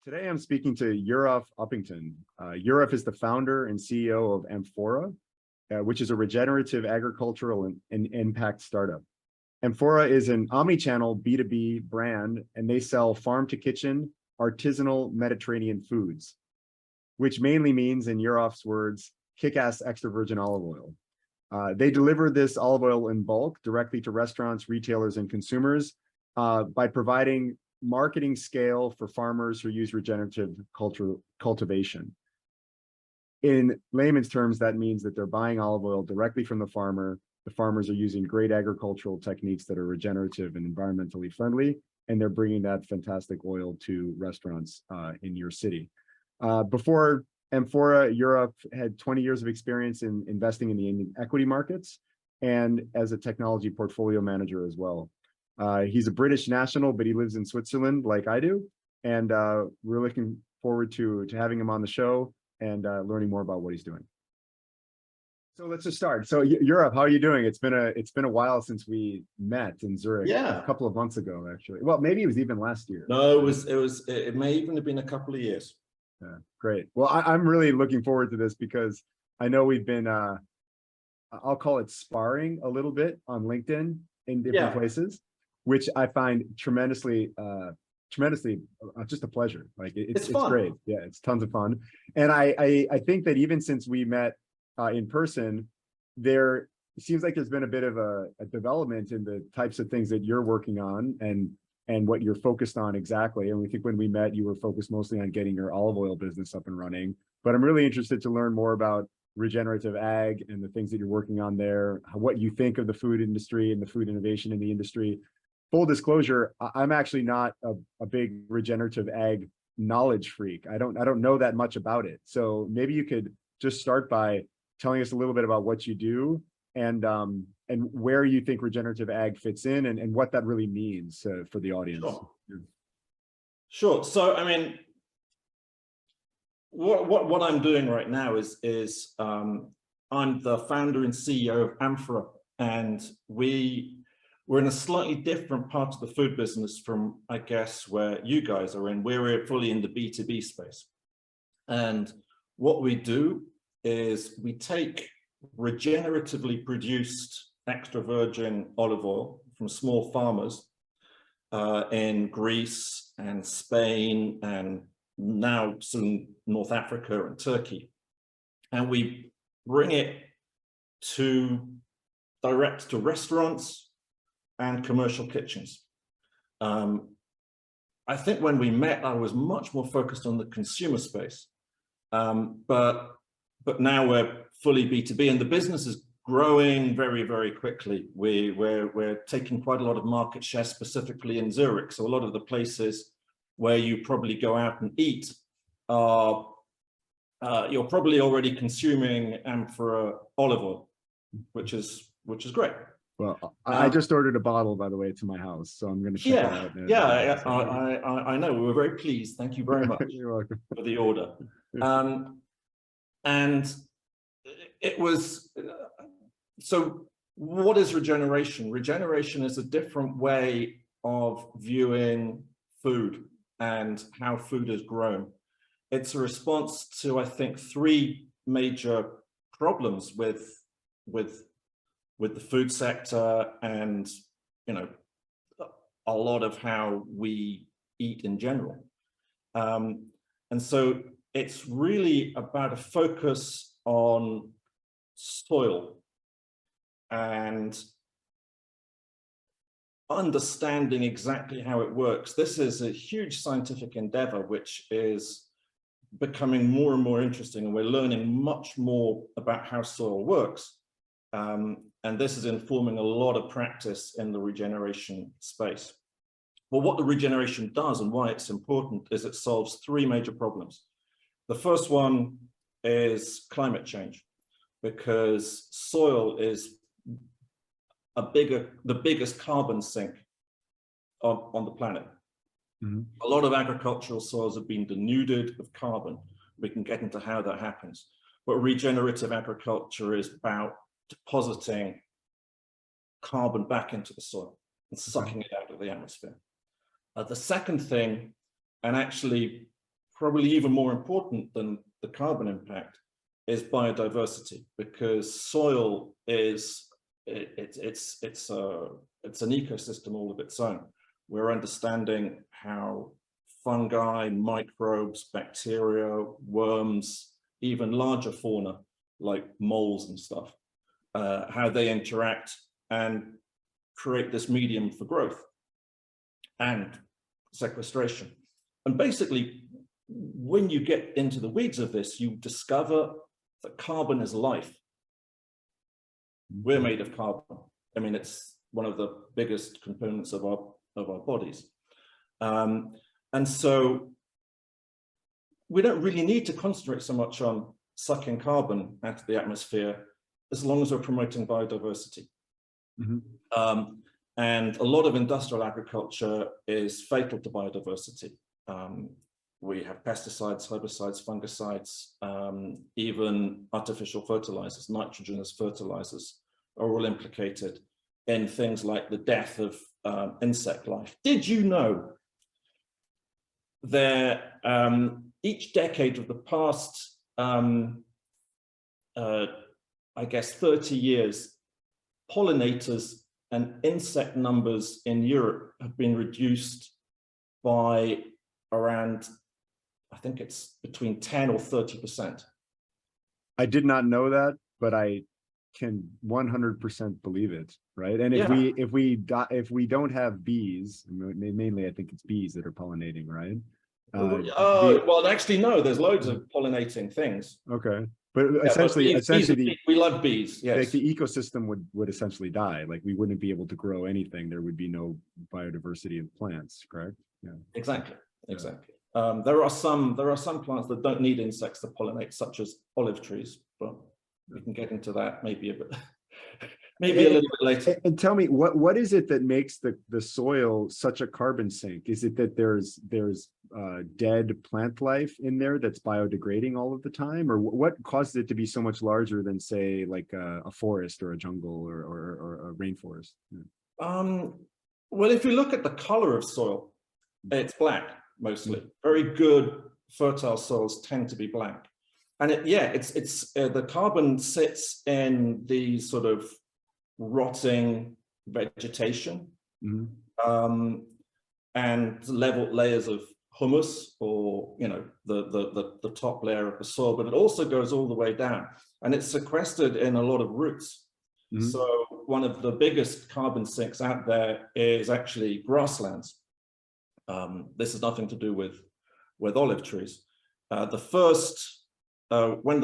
Today, I'm speaking to Eurof Uppington. Eurof is the founder and CEO of Amfora, which is a regenerative agricultural and impact startup. Amfora is an omni-channel B2B brand, and they sell farm-to-kitchen, artisanal Mediterranean foods, which mainly means, in Eurof's words, kick-ass extra virgin olive oil. They deliver this olive oil in bulk directly to restaurants, retailers, and consumers by providing marketing scale for farmers who use regenerative cultivation. In layman's terms, that means that they're buying olive oil directly from the farmer. The farmers are using great agricultural techniques that are regenerative and environmentally friendly, and they're bringing that fantastic oil to restaurants in your city. Before Amfora, Eurof had 20 years of experience in investing in the equity markets and as a technology portfolio manager as well. He's a British national, but he lives in Switzerland like I do. And we're looking forward to having him on the show and learning more about what he's doing. So let's just start. So Eurof, how are you doing? It's been a while since we met in Zurich. Yeah, a couple of months ago, actually. Well, maybe it was even last year. No, it may even have been a couple of years. Yeah, great. Well, I'm really looking forward to this because I know we've been, I'll call it sparring a little bit on LinkedIn in different places, which I find tremendously just a pleasure. Like it's great. Yeah, it's tons of fun. And I think that even since we met in person, it seems like there's been a bit of a development in the types of things that you're working on and what you're focused on exactly. And we think when we met, you were focused mostly on getting your olive oil business up and running. But I'm really interested to learn more about regenerative ag and the things that you're working on there, what you think of the food industry and the food innovation in the industry. Full disclosure, I'm actually not a big regenerative ag knowledge freak. I don't know that much about it. So maybe you could just start by telling us a little bit about what you do and where you think regenerative ag fits in and what that really means for the audience. Sure. So, I mean, what I'm doing right now is I'm the founder and CEO of Amfora, and we're in a slightly different part of the food business from, I guess, where you guys are in. We're fully in the B2B space. And what we do is we take regeneratively produced extra virgin olive oil from small farmers in Greece and Spain and now soon North Africa and Turkey. And we bring it direct to restaurants and commercial kitchens. I think when we met, I was much more focused on the consumer space, but now we're fully B2B, and the business is growing very, very quickly. We're taking quite a lot of market share, specifically in Zurich. So a lot of the places where you probably go out and eat are you're probably already consuming Amfora olive oil, which is great. Well, I just ordered a bottle, by the way, to my house, so I'm going to check it out. Yeah, I know. We were very pleased. Thank you very much You're welcome. for the order. And it was, so what is regeneration? Regeneration is a different way of viewing food and how food is grown. It's a response to, I think, three major problems with the food sector and, a lot of how we eat in general. And so it's really about a focus on soil and understanding exactly how it works. This is a huge scientific endeavor, which is becoming more and more interesting, and we're learning much more about how soil works. And this is informing a lot of practice in the regeneration space. Well, what the regeneration does and why it's important is it solves three major problems. The first one is climate change, because soil is the biggest carbon sink on the planet. Mm-hmm. A lot of agricultural soils have been denuded of carbon. We can get into how that happens. But regenerative agriculture is about depositing carbon back into the soil and sucking it out of the atmosphere. The second thing, and actually probably even more important than the carbon impact is biodiversity, because soil is it's an ecosystem all of its own. We're understanding how fungi, microbes, bacteria, worms, even larger fauna like moles and stuff, how they interact and create this medium for growth and sequestration. And basically, when you get into the weeds of this, you discover that carbon is life. We're made of carbon. I mean, it's one of the biggest components of our bodies. And so we don't really need to concentrate so much on sucking carbon out of the atmosphere as long as we're promoting biodiversity. And a lot of industrial agriculture is fatal to biodiversity. We have pesticides, herbicides, fungicides, even artificial fertilizers, nitrogen as fertilizers are all implicated in things like the death of insect life. Did you know that each decade of the past, I guess 30 years, pollinators and insect numbers in Europe have been reduced by around, I think it's between 10 or 30%. I did not know that, but I can 100% believe it, right? And if we don't have bees, mainly I think it's bees that are pollinating, right? Well, actually, no. There's loads of pollinating things. Okay, but essentially, we love bees. Yes, like the ecosystem would essentially die. Like we wouldn't be able to grow anything. There would be no biodiversity of plants. Correct? Yeah. Exactly. There are some plants that don't need insects to pollinate, such as olive trees. But we can get into that maybe a bit. Maybe a little bit later. And tell me, what is it that makes the soil such a carbon sink? Is it that there's dead plant life in there that's biodegrading all of the time, or what causes it to be so much larger than, say, like a forest or a jungle or a rainforest? Well, if you look at the color of soil, it's black mostly. Very good fertile soils tend to be black, and the carbon sits in these sort of rotting vegetation and layers of humus, or the top layer of the soil, but it also goes all the way down, and it's sequestered in a lot of roots. So one of the biggest carbon sinks out there is actually grasslands. This has nothing to do with olive trees. When the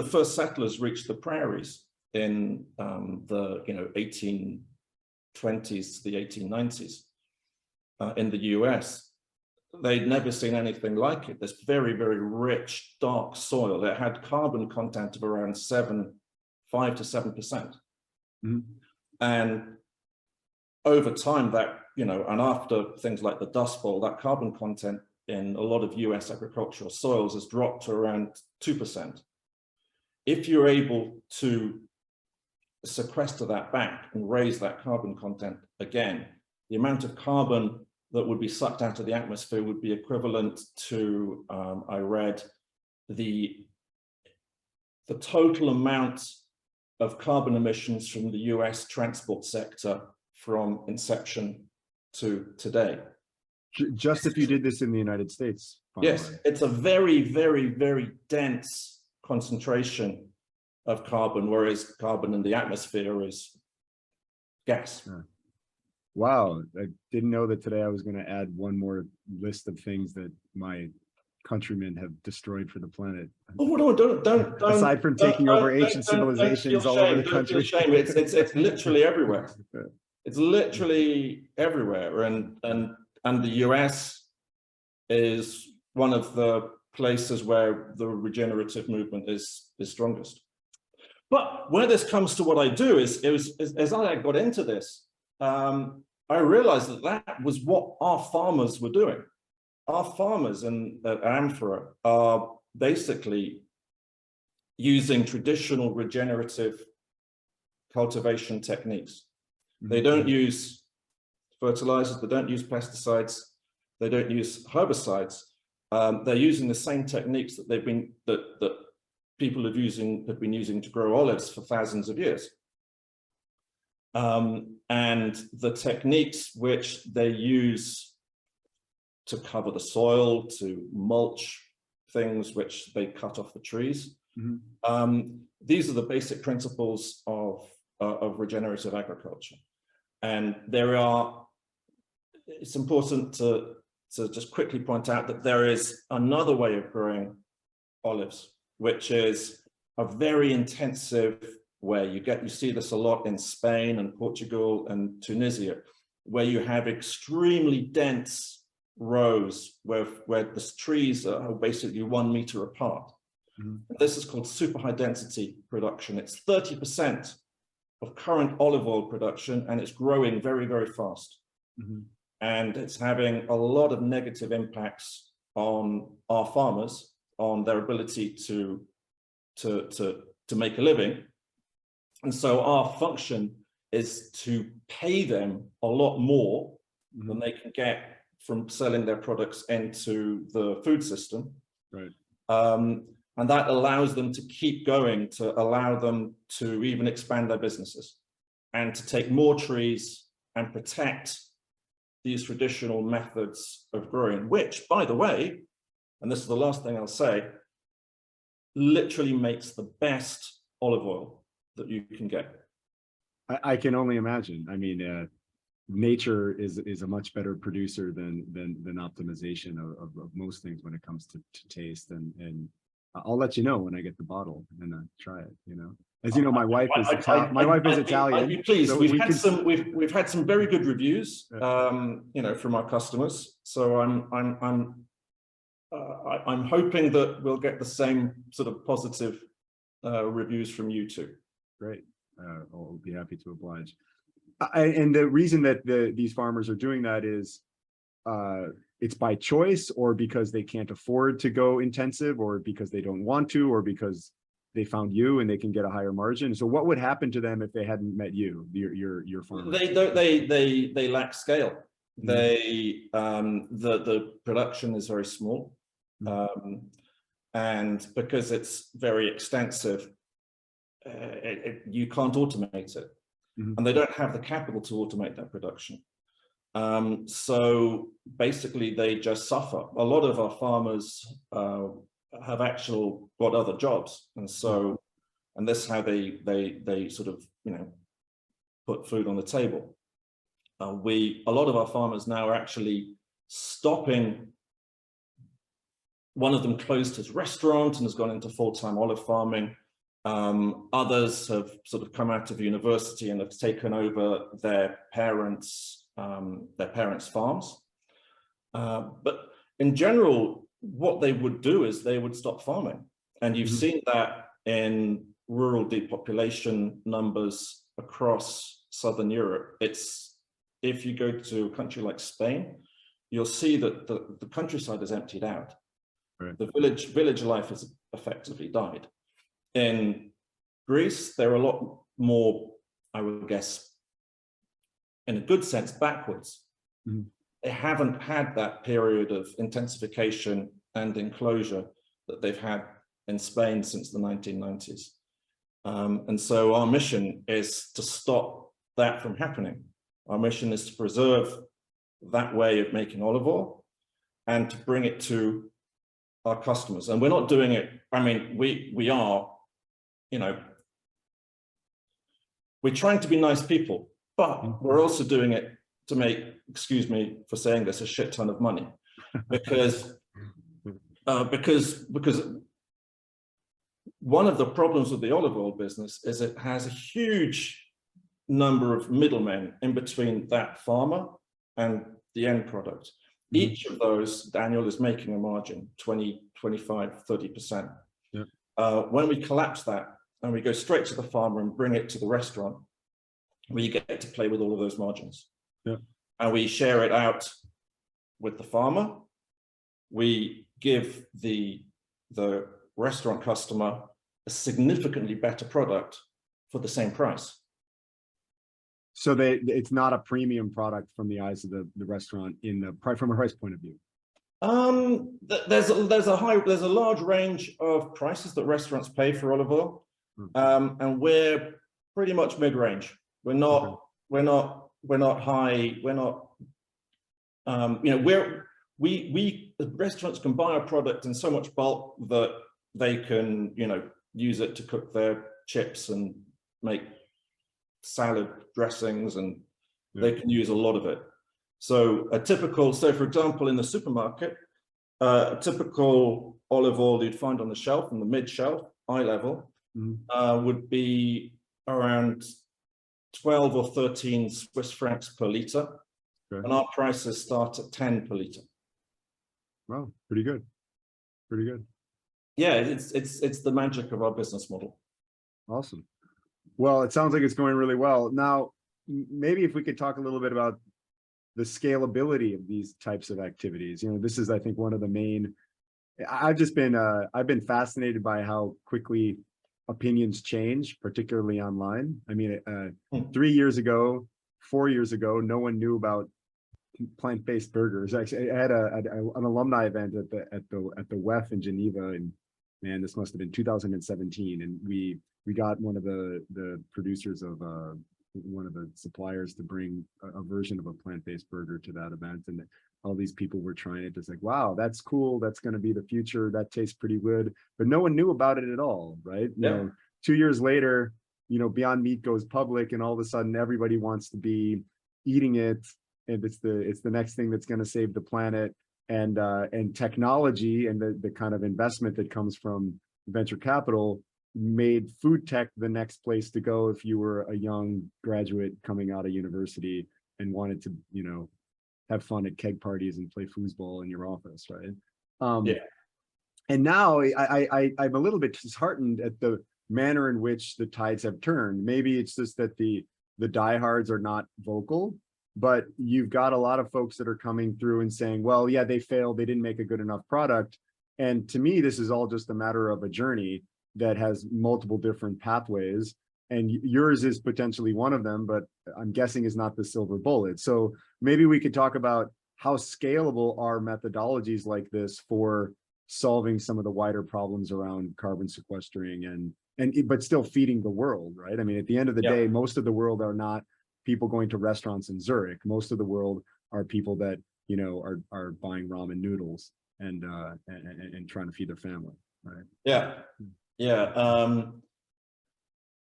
first settlers reached the prairies in the 1820s, the 1890s in the US, they'd never seen anything like it. This very, very rich, dark soil. It had carbon content of around 5 to 7%. And over time, that and after things like the Dust Bowl, that carbon content in a lot of US agricultural soils has dropped to around 2%. If you're able to sequester that back and raise that carbon content again, the amount of carbon that would be sucked out of the atmosphere would be equivalent to, I read, the total amount of carbon emissions from the US transport sector from inception to today. Just if you did this in the United States? Yes, it's a very, very, very dense concentration of carbon, whereas carbon in the atmosphere is gas. Wow, I didn't know that today I was going to add one more list of things that my countrymen have destroyed for the planet. Oh no! Don't. Aside from taking over ancient civilizations all over the country. It's literally everywhere. It's literally everywhere, and the US is one of the places where the regenerative movement is strongest. But where this comes to what I do is as I got into this, I realized that was what our farmers were doing. Our farmers at Amfora are basically using traditional regenerative cultivation techniques. They don't use fertilizers, they don't use pesticides, they don't use herbicides, they're using the same techniques that that people have been using to grow olives for thousands of years. And the techniques which they use to cover the soil, to mulch things which they cut off the trees. These are the basic principles of regenerative agriculture. And it's important to just quickly point out that there is another way of growing olives, which is a very intensive way. You see this a lot in Spain and Portugal and Tunisia, where you have extremely dense rows where the trees are basically 1 meter apart. This is called super high density production. It's 30% of current olive oil production, and it's growing very, very fast. And it's having a lot of negative impacts on our farmers, on their ability to make a living. And so our function is to pay them a lot more than they can get from selling their products into the food system. Right. And that allows them to keep going, to allow them to even expand their businesses and to take more trees and protect these traditional methods of growing, which, by the way, and this is the last thing I'll say, literally makes the best olive oil that you can get. I can only imagine. I mean, nature is a much better producer than optimization of most things when it comes to taste. And I'll let you know when I get the bottle and try it. You know, as you know, my wife is Italian. I'd be pleased. So we've had some very good reviews, you know, from our customers. So I'm hoping that we'll get the same sort of positive reviews from you too. Great. I'll be happy to oblige. And the reason that these farmers are doing that is it's by choice, or because they can't afford to go intensive, or because they don't want to, or because they found you and they can get a higher margin. So what would happen to them if they hadn't met you, your farmers? They lack scale. The production is very small, and because it's very extensive, you can't automate it, and they don't have the capital to automate that production. So basically they just suffer. A lot of our farmers have actually got other jobs, and so, and this is how they sort of, you know, put food on the table. A lot of our farmers now are actually stopping. One of them closed his restaurant and has gone into full-time olive farming. Others have sort of come out of university and have taken over their parents' farms. But in general, what they would do is they would stop farming. And you've seen that in rural depopulation numbers across Southern Europe. If you go to a country like Spain, you'll see that the countryside is emptied out. Right. The village life has effectively died. In Greece, they're a lot more, I would guess, in a good sense, backwards. They haven't had that period of intensification and enclosure that they've had in Spain since the 1990s. And so our mission is to stop that from happening. Our mission is to preserve that way of making olive oil and to bring it to our customers. And we're not doing it, I mean, we are, you know, we're trying to be nice people, but we're also doing it to make, excuse me for saying this, a shit ton of money, because one of the problems with the olive oil business is it has a huge number of middlemen in between that farmer and the end product. Each of those, Daniel, is making a margin, 20, 25, 30%. Yeah. When we collapse that and we go straight to the farmer and bring it to the restaurant, we get to play with all of those margins. Yeah. And we share it out with the farmer. We give the restaurant customer a significantly better product for the same price. So it's not a premium product from the eyes of the restaurant from a price point of view. There's a large range of prices that restaurants pay for olive oil, and we're pretty much mid-range. We're not high. We're not. Restaurants can buy our product in so much bulk that they can use it to cook their chips and make salad dressings, and they can use a lot of it. So for example, in the supermarket, a typical olive oil you'd find on the shelf, in the mid-shelf, eye level, would be around 12 or 13 Swiss francs per litre. Okay. And our prices start at 10 per litre. Wow, pretty good. Pretty good. Yeah, it's the magic of our business model. Awesome. Well, it sounds like it's going really well. Now, maybe if we could talk a little bit about the scalability of these types of activities. This is, I think, one of the main. I've been fascinated by how quickly opinions change, particularly online. I mean, 3 years ago, 4 years ago, no one knew about plant-based burgers. Actually, I had an alumni event at the WEF in Geneva, and man, this must have been 2017, and we got one of the producers of one of the suppliers to bring a version of a plant-based burger to that event, and all these people were trying it. It's like, wow, that's cool, that's going to be the future, that tastes pretty good, but no one knew about it at all, right? Yeah. 2 years later, Beyond Meat goes public, and all of a sudden everybody wants to be eating it, and it's the next thing that's going to save the planet. And technology and the kind of investment that comes from venture capital made food tech the next place to go if you were a young graduate coming out of university and wanted to have fun at keg parties and play foosball in your office, right? Yeah. And now I'm a little bit disheartened at the manner in which the tides have turned. Maybe it's just that the diehards are not vocal, but you've got a lot of folks that are coming through and saying, well, yeah, they failed, they didn't make a good enough product. And to me, this is all just a matter of a journey that has multiple different pathways, and yours is potentially one of them, but I'm guessing is not the silver bullet. So maybe we could talk about how scalable are methodologies like this for solving some of the wider problems around carbon sequestering but still feeding the world, right? I mean, at the end of the day, most of the world are not people going to restaurants in Zurich. Most of the world are people that are buying ramen noodles and trying to feed their family, right?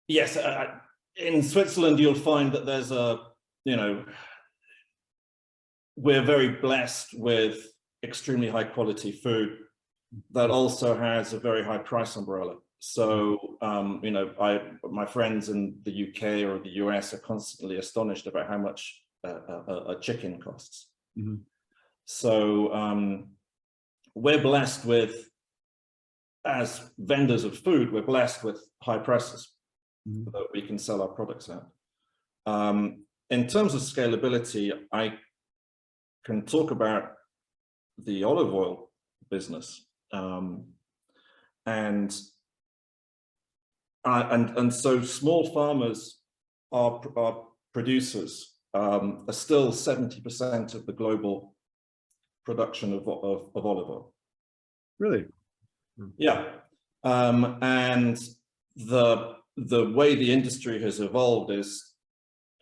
Yes, in Switzerland, you'll find that there's we're very blessed with extremely high quality food that also has a very high price umbrella. So, my friends in the UK or the US are constantly astonished about how much a chicken costs. Mm-hmm. So, we're blessed with, as vendors of food, we're blessed with high prices that we can sell our products at. In terms of scalability, I can talk about the olive oil business, and so small farmers are producers are still 70% of the global production of olive oil. Really? Yeah, and the way the industry has evolved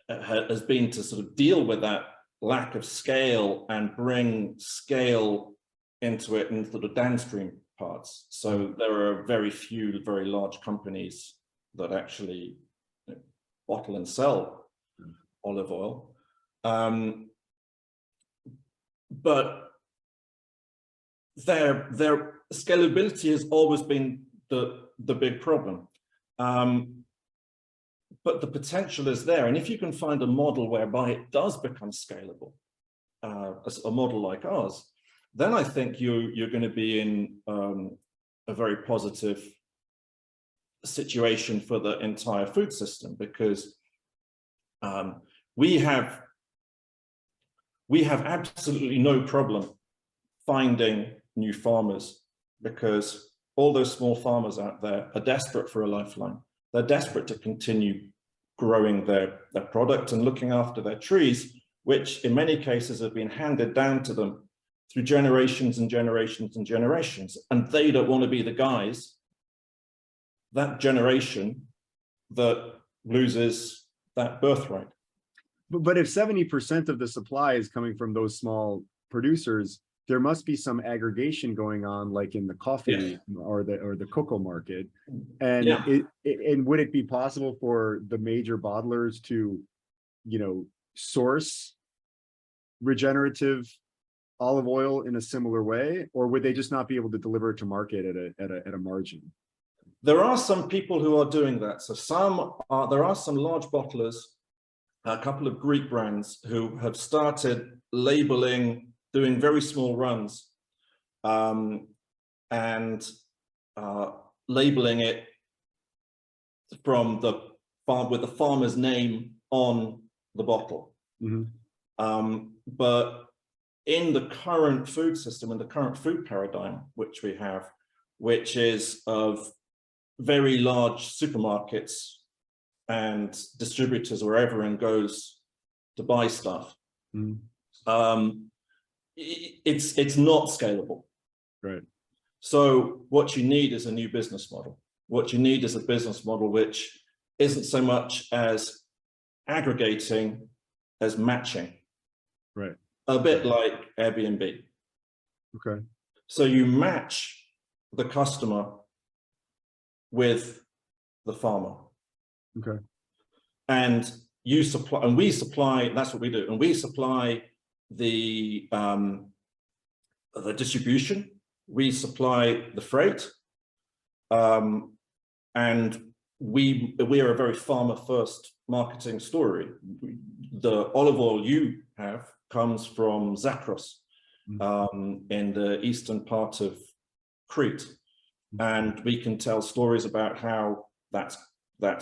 has been to sort of deal with that lack of scale and bring scale into it into the downstream parts. So there are very few very large companies that actually bottle and sell olive oil, but their scalability has always been the big problem. But the potential is there, and if you can find a model whereby it does become scalable, a model like ours, then I think you're going to be in a very positive situation for the entire food system, because we have absolutely no problem finding new farmers, because all those small farmers out there are desperate for a lifeline. They're desperate to continue growing their product and looking after their trees, which in many cases have been handed down to them through generations and generations and generations, and they don't want to be the guys, that generation, that loses that birthright. But if 70% of the supply is coming from those small producers, there must be some aggregation going on, like in the coffee or the cocoa market. And and would it be possible for the major bottlers to, you know, source regenerative olive oil in a similar way, or would they just not be able to deliver it to market at a margin? There are some people who are doing that. So there are some large bottlers, a couple of Greek brands who have started labeling, doing very small runs, and labeling it from the farm with the farmer's name on the bottle. But in the current food system, in the current food paradigm, which we have, which is of very large supermarkets and distributors where everyone goes to buy stuff, it's not scalable. Right. So what you need is a new business model. What you need is a business model which isn't so much as aggregating as matching. Right. A bit like Airbnb. Okay. So you match the customer with the farmer. Okay. And you supply, and we supply, that's what we do. And we supply the distribution, we supply the freight, and we are a very farmer first marketing story. The olive oil you have comes from Zakros in the eastern part of Crete. And we can tell stories about how that's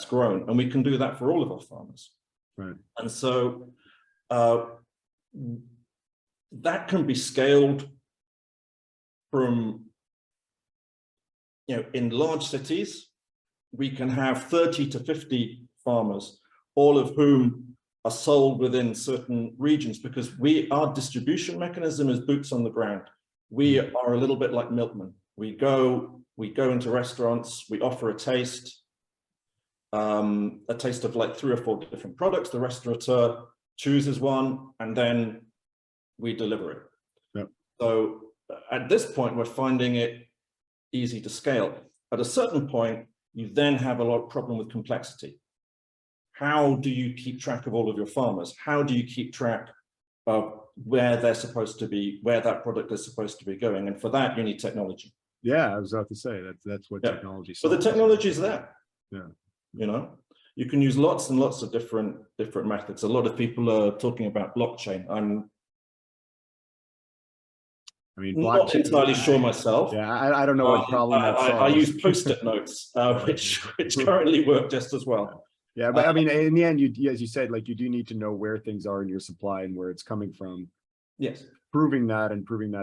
grown, and we can do that for all of our farmers. Right. And so that can be scaled from, you know, in large cities, we can have 30 to 50 farmers, all of whom are sold within certain regions, because our distribution mechanism is boots on the ground. We are a little bit like milkmen. We go into restaurants, we offer a taste of like 3 or 4 different products. The restaurateur chooses one, and then we deliver it. Yep. So at this point, we're finding it easy to scale. At a certain point, you then have a lot of problem with complexity. How do you keep track of all of your farmers? How do you keep track of where they're supposed to be, where that product is supposed to be going? And for that, you need technology. Yeah, I was about to say that's what technology. But the technology is there. Yeah. You know, you can use lots and lots of different methods. A lot of people are talking about blockchain. I'm not entirely sure myself. Yeah, I don't know what problem that solves. I use Post-it notes, which currently work just as well. Yeah, but I mean, in the end, as you said, like, you do need to know where things are in your supply and where it's coming from. Yes. Proving that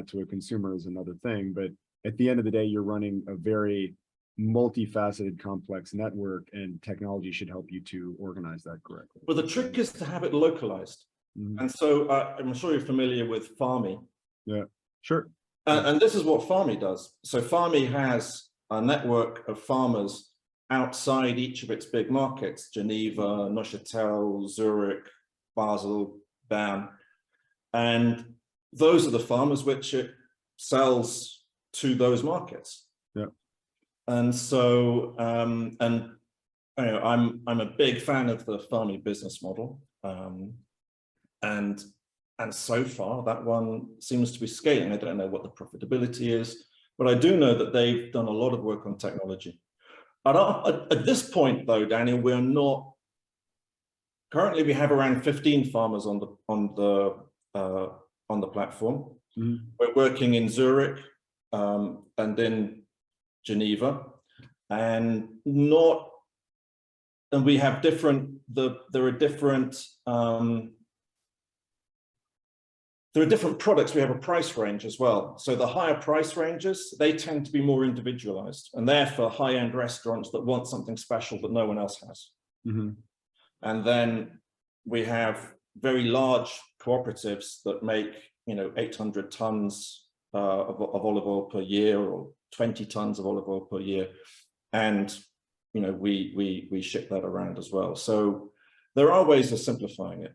to a consumer is another thing. But at the end of the day, you're running a very multifaceted, complex network, and technology should help you to organize that correctly. But the trick is to have it localized. And so I'm sure you're familiar with Farmy. Yeah, sure. And this is what Farmy does. So Farmy has a network of farmers outside each of its big markets: Geneva, Neuchâtel, Zurich, Basel, Bern. And those are the farmers which it sells to those markets. Yeah. And so, and you know, I'm a big fan of the Farmy business model. And so far that one seems to be scaling. I don't know what the profitability is, but I do know that they've done a lot of work on technology. At this point though, Daniel, we're not, currently we have around 15 farmers on the platform. We're working in Zurich and in Geneva, and we have different, there are different products. We have a price range as well. So the higher price ranges, they tend to be more individualized, and therefore high-end restaurants that want something special that no one else has. And then we have very large cooperatives that make 800 tons of olive oil per year, or 20 tons of olive oil per year, and we ship that around as well. So there are ways of simplifying it.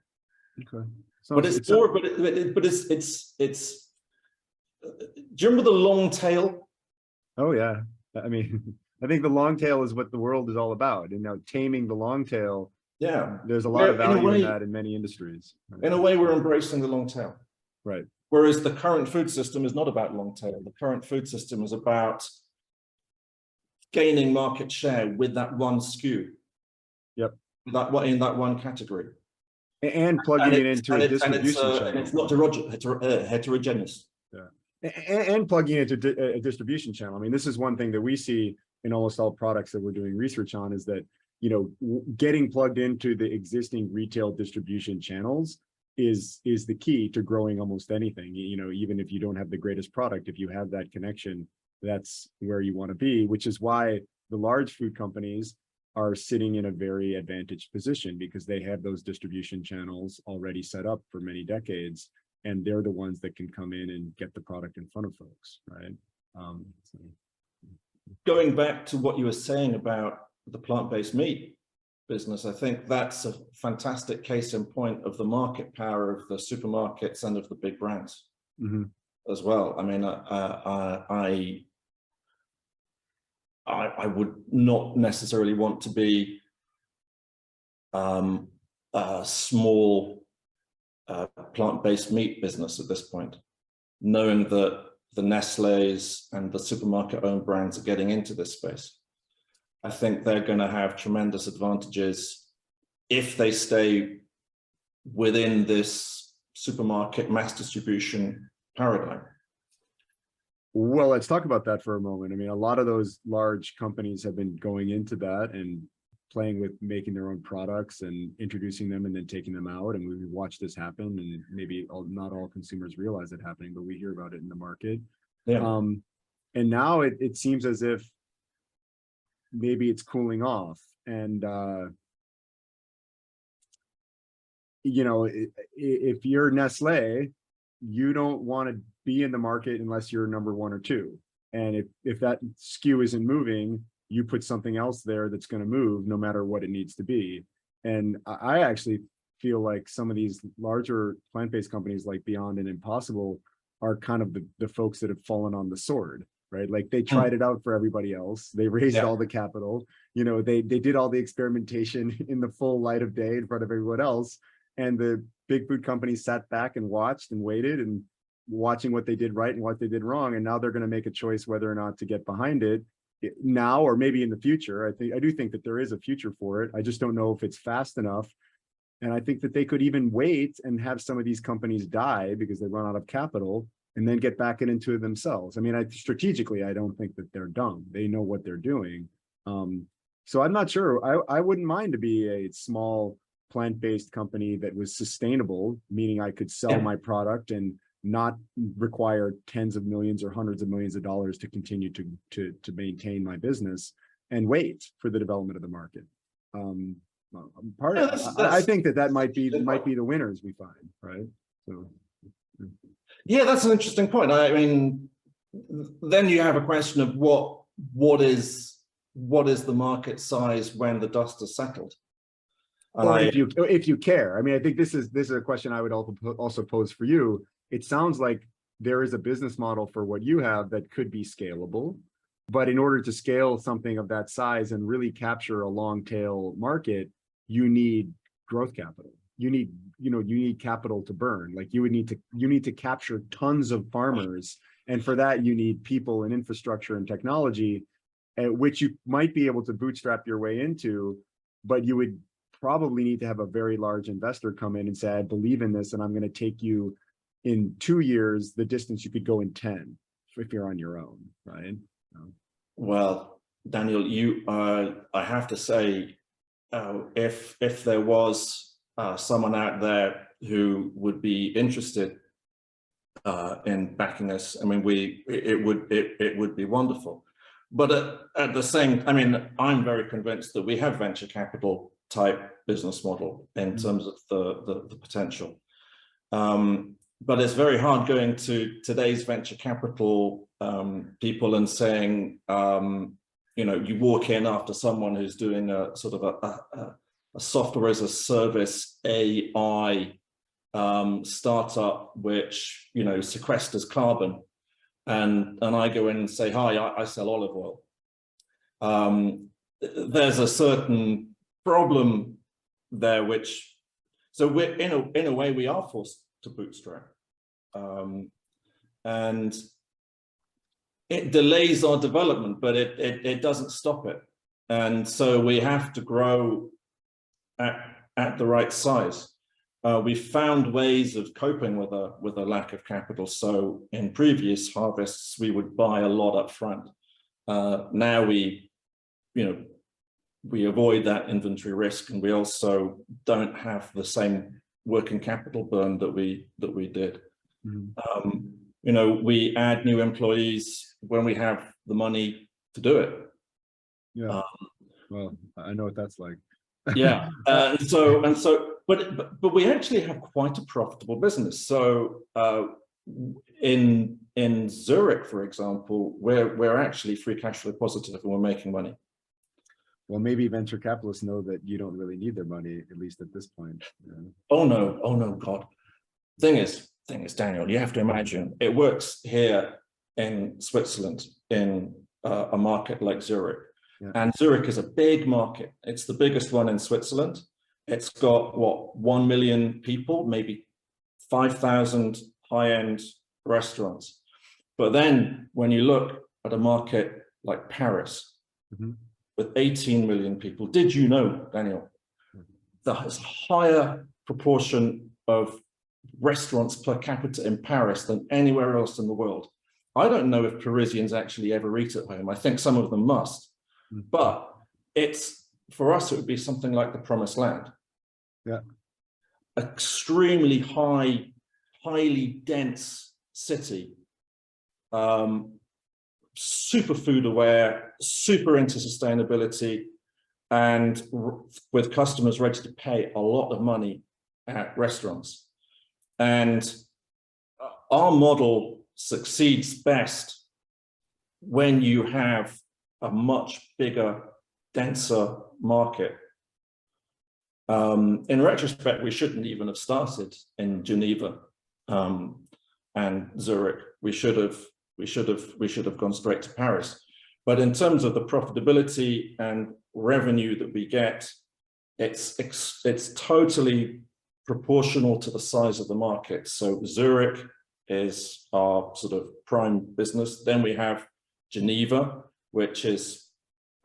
Okay. So But it's more. But it's. Do you remember the long tail? Oh yeah. I mean, I think the long tail is what the world is all about. And now taming the long tail. Yeah. There's a lot of value in that in many industries. Right? In a way, we're embracing the long tail. Right. Whereas the current food system is not about long tail. The current food system is about gaining market share with that one SKU. Yep. In that one category. And plugging it into a distribution channel. And it's not heterogeneous. Yeah. And plugging it into a distribution channel. I mean, this is one thing that we see in almost all products that we're doing research on, is that, getting plugged into the existing retail distribution channels is the key to growing almost anything. Even if you don't have the greatest product, if you have that connection, that's where you want to be, which is why the large food companies are sitting in a very advantaged position, because they have those distribution channels already set up for many decades, and they're the ones that can come in and get the product in front of folks, right? So. Going back to what you were saying about the plant-based meat business, I think that's a fantastic case in point of the market power of the supermarkets and of the big brands as well. I mean, I would not necessarily want to be a small plant-based meat business at this point, knowing that the Nestle's and the supermarket-owned brands are getting into this space. I think they're going to have tremendous advantages if they stay within this supermarket mass distribution paradigm. Well, let's talk about that for a moment. I mean, a lot of those large companies have been going into that and playing with making their own products and introducing them and then taking them out. And we watch this happen, and maybe not all consumers realize it happening, but we hear about it in the market. Yeah. And now it seems as if maybe it's cooling off. And, if you're Nestle, you don't want to be in the market unless you're number 1 or 2. And if that SKU isn't moving, you put something else there that's going to move no matter what it needs to be. And I actually feel like some of these larger plant-based companies like Beyond and Impossible are kind of the folks that have fallen on the sword, right? Like they tried it out for everybody else. They raised all the capital, they did all the experimentation in the full light of day in front of everyone else. And the big food companies sat back and watched and waited and watching what they did right and what they did wrong. And now they're going to make a choice whether or not to get behind it now or maybe in the future. I do think that there is a future for it. I just don't know if it's fast enough. And I think that they could even wait and have some of these companies die because they run out of capital and then get back into it themselves. I mean, strategically, I don't think that they're dumb. They know what they're doing. So I'm not sure. I wouldn't mind to be a small plant-based company that was sustainable, meaning I could sell my product and not require tens of millions or hundreds of millions of dollars to continue to maintain my business and wait for the development of the market. I think that might be the winners we find, right? So yeah, that's an interesting point. I mean, then you have a question of what is the market size when the dust has settled? Or if you care. I mean, I think this is a question I would also pose for you. It sounds like there is a business model for what you have that could be scalable, but in order to scale something of that size and really capture a long tail market, you need growth capital. You need capital to burn. Like you need to capture tons of farmers, and for that you need people and infrastructure and technology, which you might be able to bootstrap your way into, but you would probably need to have a very large investor come in and say, I believe in this and I'm going to take you in 2 years the distance you could go in 10 if you're on your own, right? Well, Daniel, I have to say, if there was someone out there who would be interested in backing us, I mean, it would be wonderful. But at the same, I mean, I'm very convinced that we have venture capital type business model in terms of the potential. but it's very hard going to today's venture capital people and saying, you walk in after someone who's doing a sort of a software as a service AI startup, which, sequesters carbon. And I go in and say, hi, I sell olive oil. There's a certain problem there, so we're in a way we are forced to bootstrap. And it delays our development, but it doesn't stop it. And so we have to grow at the right size. We found ways of coping with a lack of capital. So in previous harvests, we would buy a lot up front. Now we avoid that inventory risk, and we also don't have the same working capital burn that we did. Mm-hmm. We add new employees when we have the money to do it. Yeah. Well, I know what that's like. Yeah. But we actually have quite a profitable business. So in Zurich, for example, we're actually free cash flow positive and we're making money. Well, maybe venture capitalists know that you don't really need their money, at least at this point. Yeah. Oh no, God. Thing is, Daniel, you have to imagine it works here in Switzerland in a market like Zurich. Yeah. And Zurich is a big market. It's the biggest one in Switzerland. It's got, 1 million people, maybe 5,000 high-end restaurants. But then when you look at a market like Paris, mm-hmm. with 18 million people, did you know, Daniel, there's a higher proportion of restaurants per capita in Paris than anywhere else in the world? I don't know if Parisians actually ever eat at home. I think some of them must. But for us, it would be something like the promised land. Yeah. Extremely highly dense city, super food aware, super into sustainability, and with customers ready to pay a lot of money at restaurants. And our model succeeds best when you have a much bigger, denser market. In retrospect, we shouldn't even have started in Geneva and Zurich. We should have gone straight to Paris. But in terms of the profitability and revenue that we get, it's totally proportional to the size of the market. So Zurich is our sort of prime business. Then we have Geneva, which is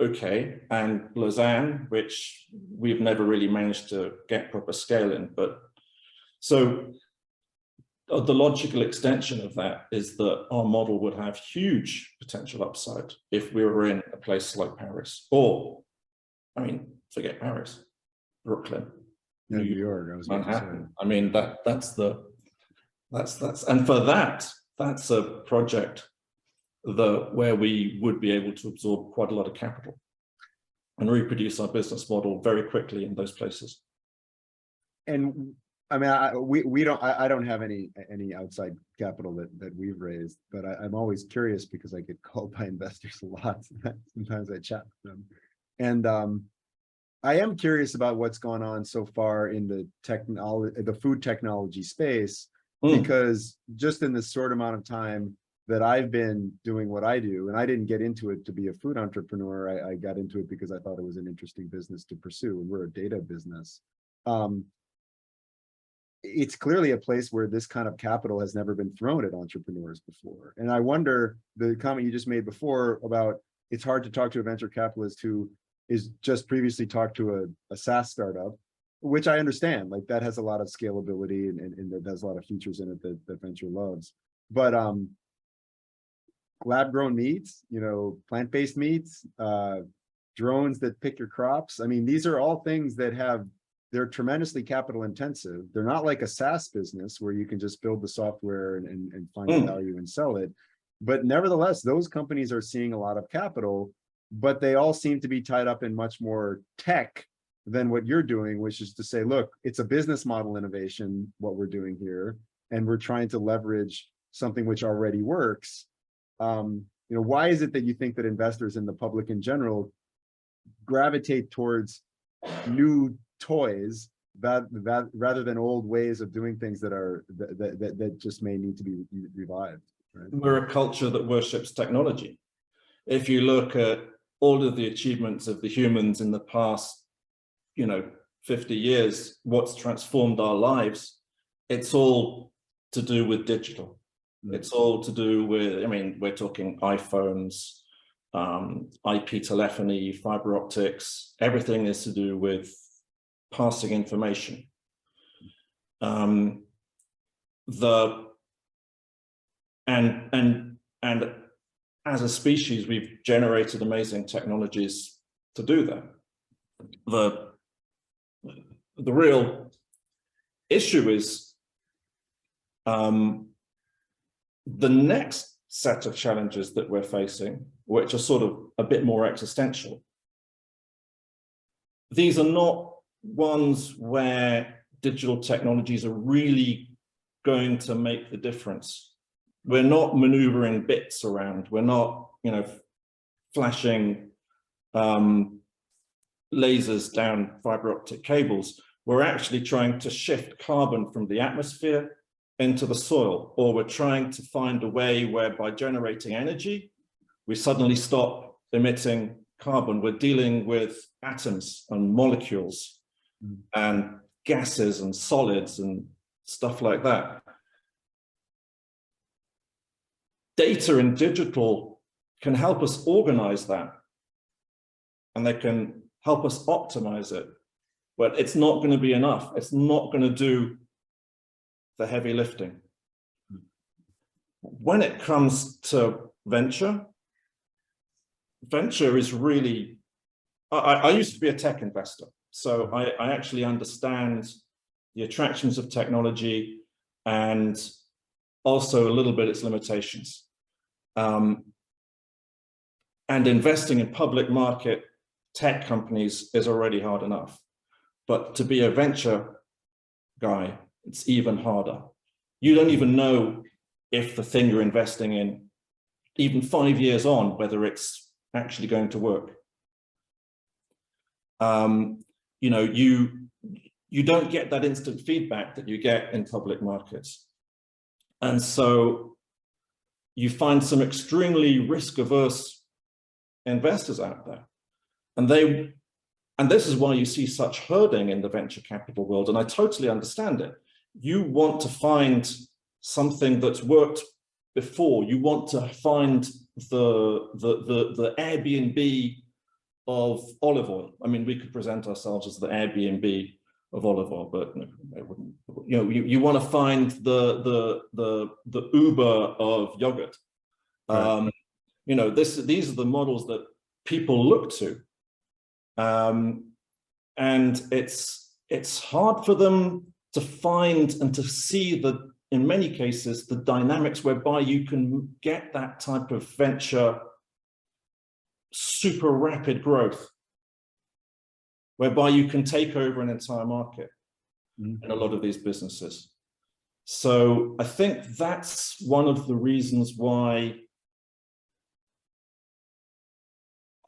okay, and Lausanne, which we've never really managed to get proper scale in. But so the logical extension of that is that our model would have huge potential upside if we were in a place like Paris, or, I mean, forget Paris, Brooklyn, New York, I was Manhattan. I mean, that's and for that's a project where we would be able to absorb quite a lot of capital and reproduce our business model very quickly in those places. And I mean, I don't have any outside capital that we've raised, but I'm always curious because I get called by investors a lot. Sometimes I chat with them, and I am curious about what's gone on so far in the food technology space, because just in this short amount of time that I've been doing what I do, and I didn't get into it to be a food entrepreneur. I got into it because I thought it was an interesting business to pursue, and we're a data business. It's clearly a place where this kind of capital has never been thrown at entrepreneurs before. And I wonder, the comment you just made before about it's hard to talk to a venture capitalist who is just previously talked to a SaaS startup, which I understand, like that has a lot of scalability and that has a lot of features in it that venture loves. But lab-grown meats, plant-based meats, drones that pick your crops. I mean, these are all things that they're tremendously capital intensive. They're not like a SaaS business where you can just build the software and find the value and sell it. But nevertheless, those companies are seeing a lot of capital, but they all seem to be tied up in much more tech than what you're doing, which is to say, look, it's a business model innovation, what we're doing here. and we're trying to leverage something which already works. Why is it that you think that investors and the public in general gravitate towards new toys rather than old ways of doing things that just may need to be revived? Right? We're a culture that worships technology. If you look at all of the achievements of the humans in the past, 50 years, what's transformed our lives, it's all to do with digital. It's all to do with, we're talking iPhones, IP telephony, fiber optics, everything is to do with passing information. And as a species, we've generated amazing technologies to do that. The real issue is the next set of challenges that we're facing, which are sort of a bit more existential. These are not ones where digital technologies are really going to make the difference. We're not maneuvering bits around. We're not, flashing lasers down fiber optic cables. We're actually trying to shift carbon from the atmosphere into the soil, or we're trying to find a way where by generating energy, we suddenly stop emitting carbon. We're dealing with atoms and molecules and gases and solids and stuff like that. Data and digital can help us organize that, and they can help us optimize it, but it's not going to be enough. It's not going to do the heavy lifting. When it comes to venture is really, I used to be a tech investor, so I actually understand the attractions of technology and also a little bit its limitations. And investing in public market tech companies is already hard enough. But to be a venture guy, it's even harder. You don't even know if the thing you're investing in, even 5 years on, whether it's actually going to work. You don't get that instant feedback that you get in public markets. And so you find some extremely risk-averse investors out there. And this is why you see such herding in the venture capital world, and I totally understand it. You want to find something that's worked before. You want to find the Airbnb of olive oil. I mean, we could present ourselves as the Airbnb of olive oil, but no, I wouldn't. You want to find the Uber of yogurt. Right. These are the models that people look to, and it's hard for them to find and to see that in many cases the dynamics whereby you can get that type of venture super rapid growth, whereby you can take over an entire market in a lot of these businesses. So I think that's one of the reasons why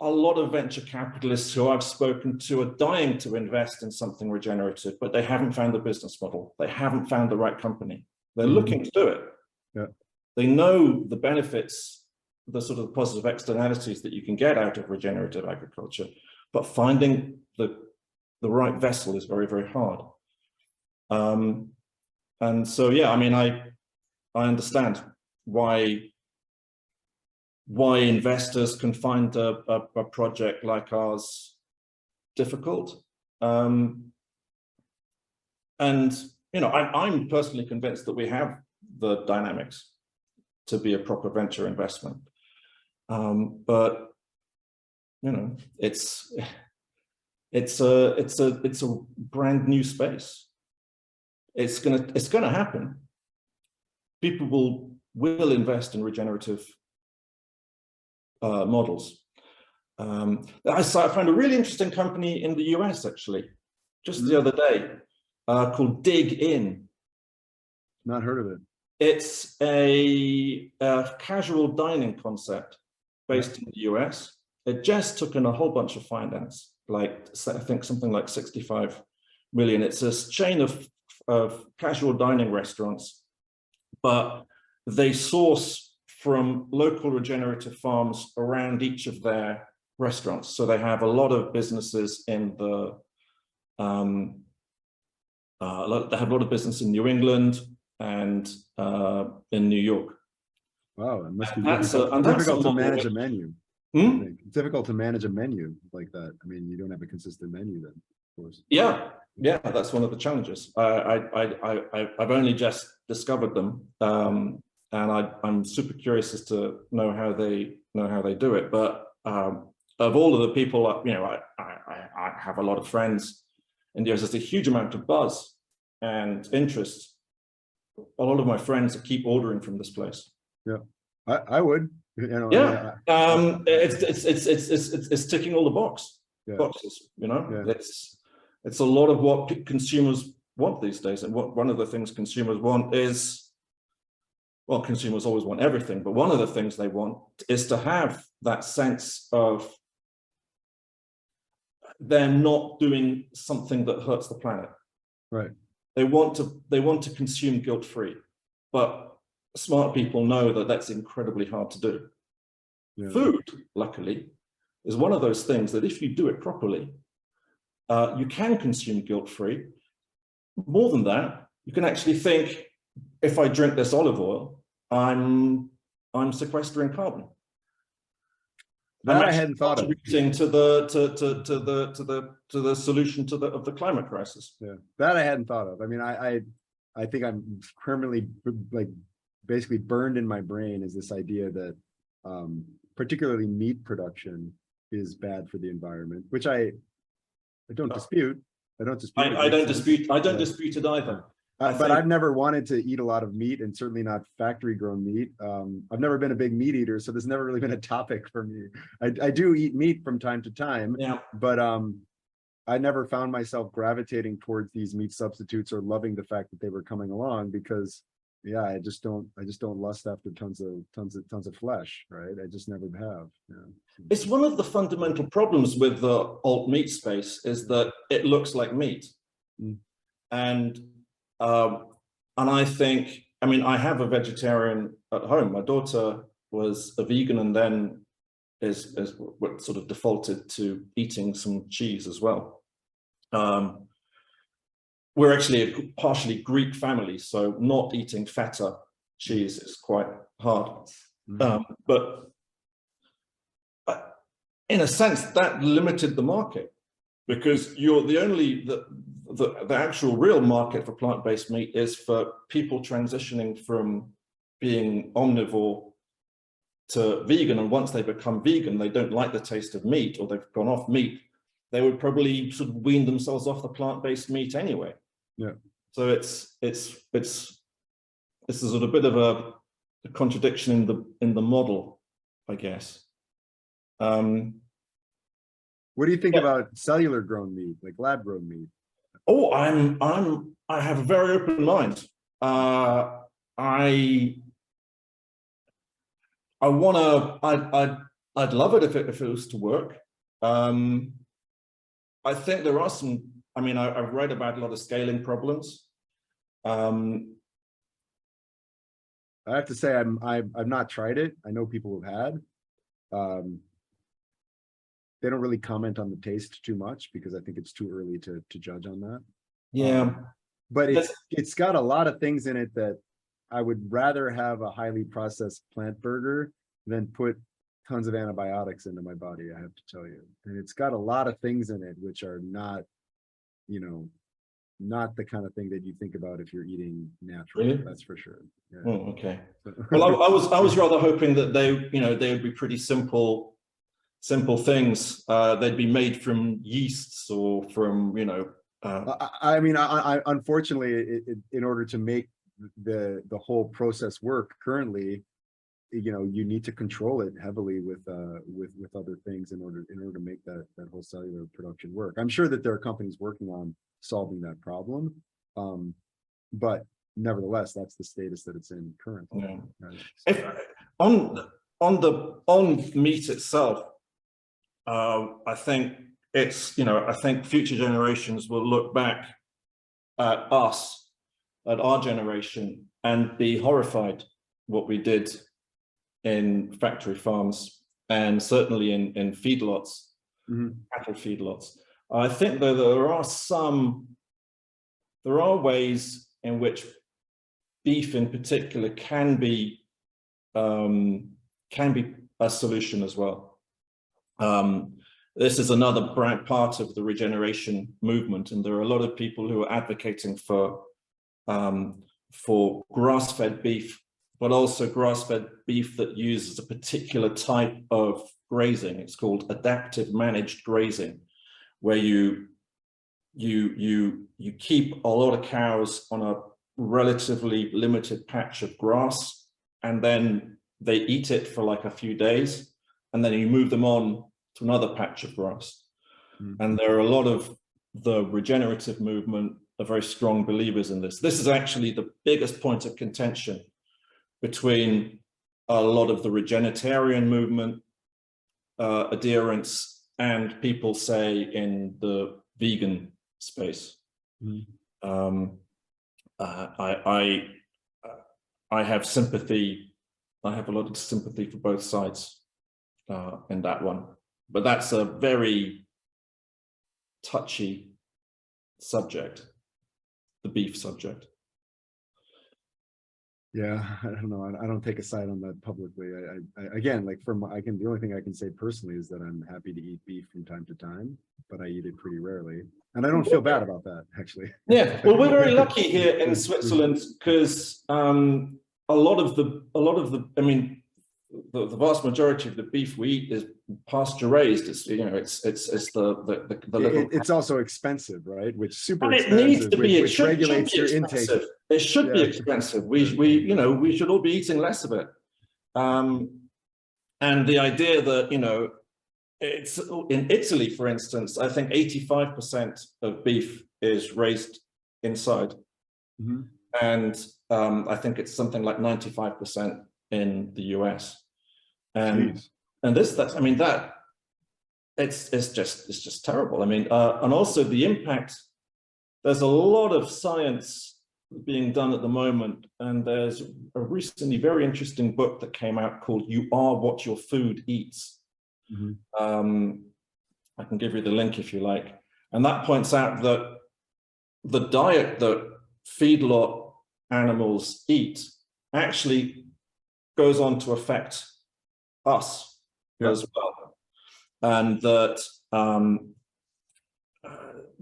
a lot of venture capitalists who I've spoken to are dying to invest in something regenerative, but they haven't found the business model. They haven't found the right company. They're looking to do it. Yeah. They know the benefits, the sort of positive externalities that you can get out of regenerative agriculture, but finding the right vessel is very, very hard. And so, yeah, I mean, I understand why investors can find a project like ours difficult. And, I'm personally convinced that we have the dynamics to be a proper venture investment. But, it's a brand new space. It's gonna happen. People will invest in regenerative models. I found a really interesting company in the US actually, just the other day, called Dig In. Not heard of it. It's a casual dining concept based in the US. It just took in a whole bunch of finance, like I think something like 65 million. It's a chain of casual dining restaurants, but they source from local regenerative farms around each of their restaurants. So they have a lot of businesses in the, they have a lot of business in New England and in New York. Wow, it must be That's difficult to manage a menu. Hmm? I think. It's difficult to manage a menu like that. I mean, you don't have a consistent menu then, of course. Yeah, that's one of the challenges. I've only just discovered them, and I'm super curious as to know how they do it. But of all of the people, you know, I have a lot of friends, and there's just a huge amount of buzz and interest. A lot of my friends keep ordering from this place. Yeah, I would. You know, Yeah, it's ticking all the boxes. You know, Yeah. it's a lot of what consumers want these days, and one of the things consumers want is, well, consumers always want everything, but one of the things they want is to have that sense of they're not doing something that hurts the planet. Right. They want to consume guilt-free, but smart people know that that's incredibly hard to do. Yeah. Food, luckily, is one of those things that if you do it properly, you can consume guilt-free. More than that, you can actually think, if I drink this olive oil, I'm sequestering carbon. That I hadn't thought of. Contributing to the solution of the climate crisis. Yeah, that I hadn't thought of. I mean, I think I'm permanently like basically burned in my brain is this idea that particularly meat production is bad for the environment, which I don't dispute. I don't dispute. I don't dispute it either. But I've never wanted to eat a lot of meat, and certainly not factory grown meat. I've never been a big meat eater, so there's never really been a topic for me. I do eat meat from time to time, yeah, but I never found myself gravitating towards these meat substitutes or loving the fact that they were coming along because, yeah, I just don't lust after tons of flesh, right? I just never have. Yeah. It's one of the fundamental problems with the alt meat space is that it looks like meat, and I think, I mean, I have a vegetarian at home. My daughter was a vegan and then is what sort of defaulted to eating some cheese as well. We're actually a partially Greek family, so not eating feta cheese is quite hard. But in a sense, that limited the market because you're the only, the actual real market for plant-based meat is for people transitioning from being omnivore to vegan. And once they become vegan, they don't like the taste of meat or they've gone off meat. They would probably sort of wean themselves off the plant-based meat anyway. Yeah. So it's a sort of bit of a contradiction in the model, I guess. What do you think about cellular grown meat, like lab grown meat? Oh, I have a very open mind. I'd love it if it was to work. I think there are some, I mean, I've read about a lot of scaling problems. I have to say I've not tried it. I know people have had. They don't really comment on the taste too much because I think it's too early to judge on that. Yeah. But it's got a lot of things in it that I would rather have a highly processed plant burger than put tons of antibiotics into my body, I have to tell you. And it's got a lot of things in it which are not, you know, not the kind of thing that you think about if you're eating natural. Really? That's for sure. Yeah. Oh, okay. Well, I was rather hoping that they would be pretty simple things. They'd be made from yeasts or from, I mean, I unfortunately, in order to make the whole process work currently, you need to control it heavily with other things in order to make that whole cellular production work. I'm sure that there are companies working on solving that problem, but nevertheless, that's the status that it's in currently. Yeah. Right? If on meat itself, I think I think future generations will look back at us, at our generation, and be horrified what we did in factory farms and certainly in feedlots, cattle feedlots. I think though there are ways in which beef in particular can be a solution as well. This is another part of the regeneration movement, and there are a lot of people who are advocating for grass-fed beef, but also grass-fed beef that uses a particular type of grazing. It's called adaptive managed grazing, where you keep a lot of cows on a relatively limited patch of grass, and then they eat it for like a few days, and then you move them on to another patch of grass. And there are a lot of the regenerative movement are very strong believers in this. This is actually the biggest point of contention between a lot of the regenerative movement adherents and people, say, in the vegan space. I have sympathy. I have a lot of sympathy for both sides in that one, but that's a very touchy subject, the beef subject. Yeah, I don't know. I don't take a side on that publicly. I again, like the only thing I can say personally is that I'm happy to eat beef from time to time, but I eat it pretty rarely, and I don't feel bad about that, actually. Yeah, well, we're very lucky here in Switzerland because a lot of the, I mean, the vast majority of the beef we eat is pasture raised. It's it's the little. It's also expensive, right? Which super and it expensive, needs to be. which regulates your intake. It should be expensive. We should all be eating less of it. And the idea that it's in Italy, for instance, I think 85% of beef is raised inside, and I think it's something like 95% in the US. And that's, I mean, that it's just terrible. I mean, and also the impact. There's a lot of science being done at the moment, and there's a recently very interesting book that came out called "You Are What Your Food Eats." I can give you the link if you like, and that points out that the diet that feedlot animals eat actually goes on to affect us as well, and that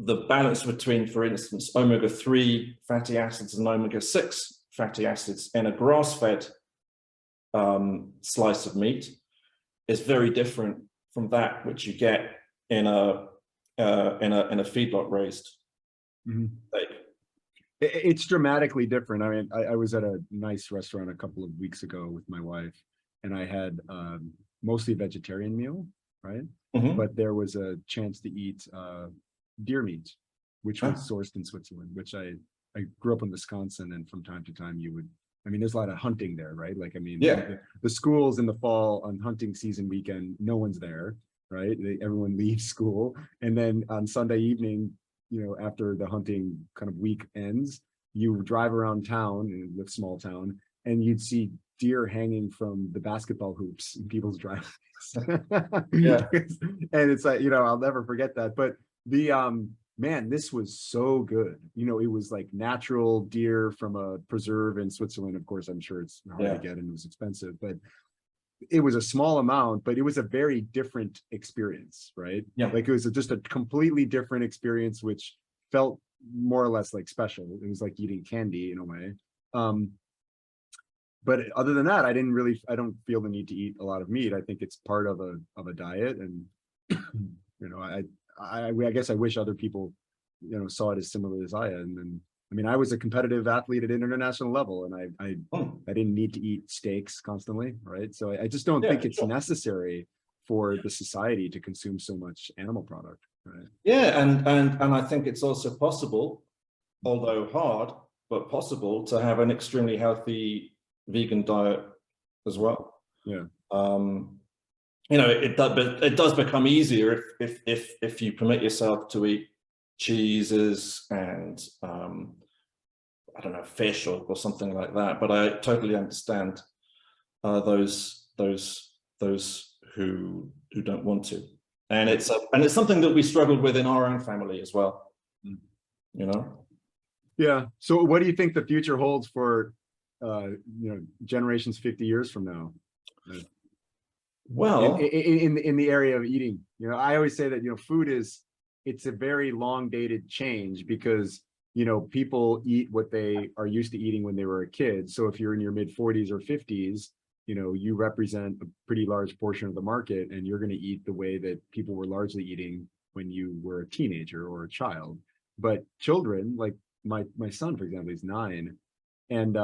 the balance between, for instance, omega-3 fatty acids and omega-6 fatty acids in a grass-fed slice of meat is very different from that which you get in a feedlot raised steak. It's dramatically different. I mean, I was at a nice restaurant a couple of weeks ago with my wife, and I had mostly a vegetarian meal, right? But there was a chance to eat deer meat, which was sourced in Switzerland, which I grew up in Wisconsin, and from time to time there's a lot of hunting there, right? Like, I mean, the schools in the fall on hunting season weekend, no one's there, right? Everyone leaves school. And then on Sunday evening, after the hunting kind of week ends, you drive around town, in the small town, and you'd see deer hanging from the basketball hoops in people's driveways. And it's like, I'll never forget that. But the man, this was so good. It was like natural deer from a preserve in Switzerland. Of course, I'm sure it's hard to get and it was expensive, but it was a small amount, but it was a very different experience, right? Like, it was just a completely different experience, which felt more or less like special. It was like eating candy in a way. But other than that, I don't feel the need to eat a lot of meat. I think it's part of a diet, and I guess I wish other people, saw it as similar as I am. And I mean, I was a competitive athlete at an international level, and I didn't need to eat steaks constantly, right? So I just don't think it's necessary for the society to consume so much animal product, right? Yeah, and I think it's also possible, although hard, but possible to have an extremely healthy vegan diet as well. Yeah. You know, it does become easier if you permit yourself to eat cheeses and I don't know, fish or something like that. But I totally understand those who don't want to, and it's something that we struggled with in our own family as well. You know. Yeah. So what do you think the future holds for generations 50 years from now? Well, in the area of eating, I always say that, food it's a very long dated change because, people eat what they are used to eating when they were a kid. So if you're in your mid 40s or 50s, you represent a pretty large portion of the market, and you're going to eat the way that people were largely eating when you were a teenager or a child. But children, like my son, for example, he's 9, and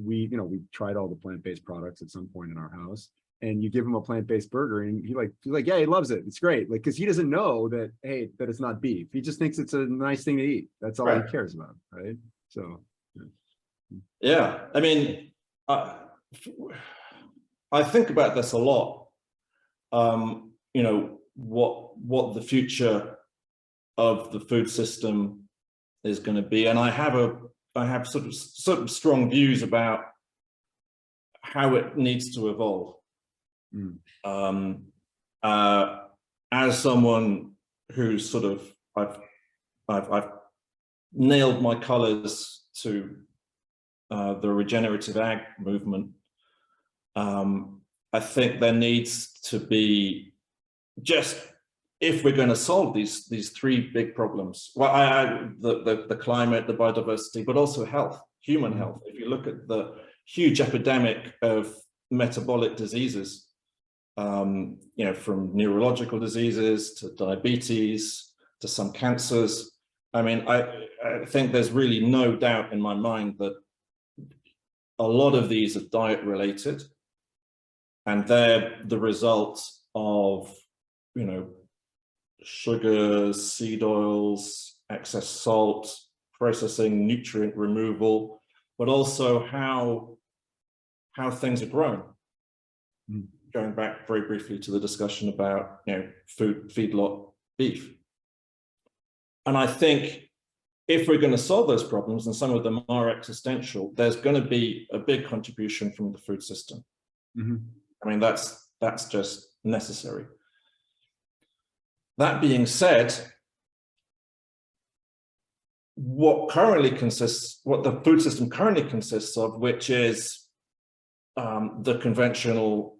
we tried all the plant-based products at some point in our house. And you give him a plant-based burger, and he's like, yeah, he loves it. It's great. Like, because he doesn't know that, hey, that it's not beef. He just thinks it's a nice thing to eat. That's all he cares about, right? So, yeah. I mean, I think about this a lot. What the future of the food system is going to be, and I have sort of strong views about how it needs to evolve. As someone who's sort of I've nailed my colors to the regenerative ag movement. I think there needs to be, just if we're going to solve these 3 big problems, well, the climate, the biodiversity, but also health, human health. If you look at the huge epidemic of metabolic diseases, from neurological diseases to diabetes to some cancers. I mean, I think there's really no doubt in my mind that a lot of these are diet related, and they're the result of, sugars, seed oils, excess salt, processing, nutrient removal, but also how things are grown. Going back very briefly to the discussion about feedlot beef. And I think if we're going to solve those problems, and some of them are existential, there's going to be a big contribution from the food system. I mean, that's just necessary. That being said, what the food system currently consists of, which is the conventional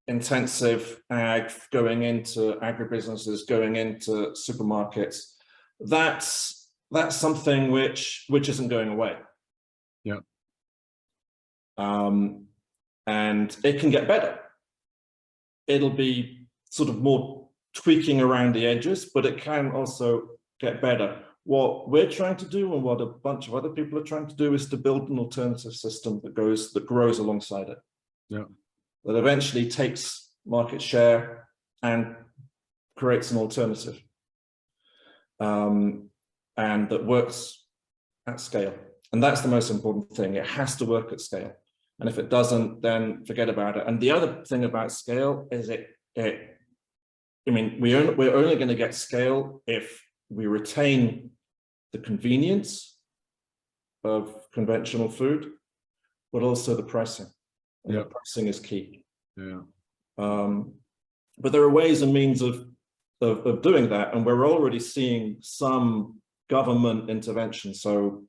intensive ag, going into agribusinesses, going into supermarkets, that's something which isn't going away. Yeah. And it can get better. It'll be sort of more tweaking around the edges, but it can also get better. What we're trying to do, and what a bunch of other people are trying to do, is to build an alternative system that grows alongside it. Yeah. That eventually takes market share and creates an alternative, and that works at scale. And that's the most important thing. It has to work at scale. And if it doesn't, then forget about it. And the other thing about scale is we're only going to get scale if we retain the convenience of conventional food, but also the pricing. And the pricing is key. Yeah. But there are ways and means of doing that, and we're already seeing some government intervention. So